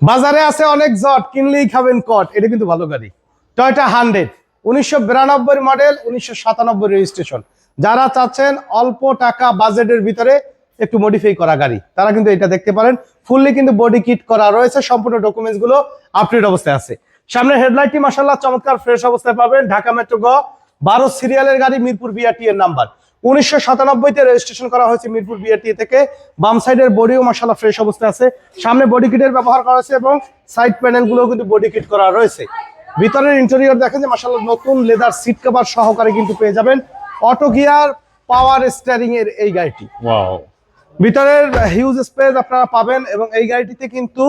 বাজারে আছে অনেক জট, কিনলেই খাবেন কট। এটা কিন্তু ভালো গাড়ি, টয়োটা 100 1992 মডেল, 1997 রেজিস্ট্রেশন। যারা চাচ্ছেন অল্প টাকা বাজেটের ভিতরে একটু মডিফাই করা গাড়ি, তারা কিন্তু এটা দেখতে পারেন। ফুললি কিন্তু বডি কিট করা রয়েছে, সম্পূর্ণ ডকুমেন্টস গুলো আপডেট অবস্থায় আছে। সামনে হেডলাইটটি মাশাআল্লাহ চমৎকার ফ্রেশ অবস্থায় পাবেন। ঢাকা মেট্রো গ 12 সিরিয়ালের গাড়ি, মিরপুর বিআরটি এর নাম্বার। 1997 তে রেজিস্ট্রেশন করা হয়েছে মিরপুর বিআরটি থেকে। বাম সাইডের বডিও মাশাআল্লাহ ফ্রেশ অবস্থায় আছে। সামনে বডি কিটের ব্যবহার করা হয়েছে এবং সাইড প্যানেল গুলো কিন্তু বডি কিট করা রয়েছে। ভিতরের ইন্টেরিয়র দেখেন যে মাশাআল্লাহ নতুন লেদার সিট কভার সহকারে কিন্তু পেয়ে যাবেন। অটো গিয়ার পাওয়ার স্টিয়ারিং এর এই গাড়িটি। ওয়াও, ভিতরের হিউজ স্পেস আপনারা পাবেন এবং এই গাড়িটিতে কিন্তু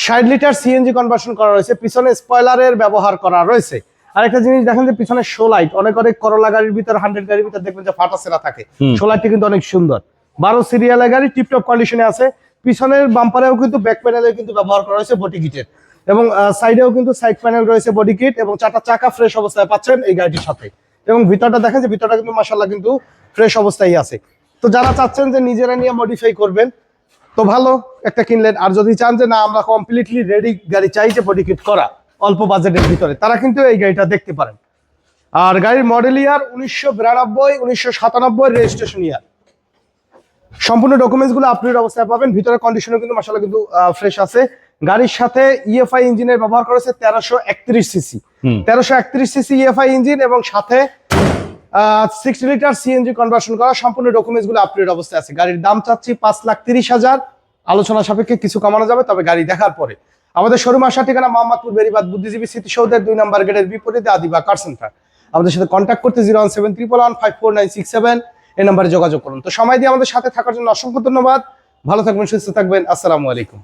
60 লিটার সিএনজি কনভার্সন করা রয়েছে। পিছনে স্পয়লারের ব্যবহার করা রয়েছে। আরেকটা জিনিস দেখেন যে পিছনে শো লাইট, অনেক করলা গাড়ির ভিতর 100 গাড়ির ভিতর দেখবেন যে ফাটা সেরা থাকে, শো লাইটটি কিন্তু অনেক সুন্দর। 12 সিরিয়ালের গাড়ি, টিপটপ কন্ডিশনে আছে। পিছনের বাম্পারেও কিন্তু ব্যাক প্যানেলে কিন্তু ব্যবহার করা হয়েছে বডি কিটের এবং সাইডেও কিন্তু সাইড প্যানেল রয়েছে বডি কিট এবং চারটা চাকা ফ্রেশ অবস্থায় পাচ্ছেন এই গাড়িটির সাথে। এবং ভিতরটা দেখেন যে ভিতরটা কিন্তু মাশাআল্লাহ কিন্তু ফ্রেশ অবস্থায় আছে। তো যারা চাচ্ছেন যে নিজেরা নিয়ে মডিফাই করবেন তো ভালো একটা কিনলেন, আর যদি চান যে না আমরা কমপ্লিটলি রেডি গাড়ি চাই যে বডি কিট করা অল্প বাজেটের ভিতরে, তারা কিন্তু এই গাড়িটা দেখতে পারেন। আর গাড়ির মডেল ইয়ার 1992 1997 রেজিস্ট্রেশন ইয়ার। সম্পূর্ণ ডকুমেন্টস গুলো আপডেট অবস্থায় পাবেন। ভিতরে কন্ডিশনও কিন্তু মাশাআল্লাহ কিন্তু ফ্রেশ আছে। গাড়ির সাথে ইএফআই ইঞ্জিনের ব্যবহার করেছে 1331 সিসি, 1331 সিসি ইএফআই ইঞ্জিন এবং সাথে 60 লিটার সিএনজি কনভার্সন করা। সম্পূর্ণ ডকুমেন্টস গুলো আপডেট অবস্থায় আছে। গাড়ির দাম চাচ্ছি 5,30,000। আলোচনা সাপেক্ষে কিছু কমানো যাবে, তবে গাড়ি দেখার পরে। আমাদের শোরুম আসার ঠিকানা মোহাম্মদপুর বেরিবাদ বুদ্ধিজীবী স্মৃতিসৌধের 2 নম্বর গেটের বিপরীতে আদিবা কার সেন্টার। আমাদের সাথে কন্ট্যাক্ট করতে 01711154967 এই নম্বরে যোগাযোগ করুন। তো সময় দিয়ে আমাদের সাথে থাকার জন্য অসংখ্য ধন্যবাদ। ভালো থাকবেন, সুস্থ থাকবেন। আসসালামু আলাইকুম।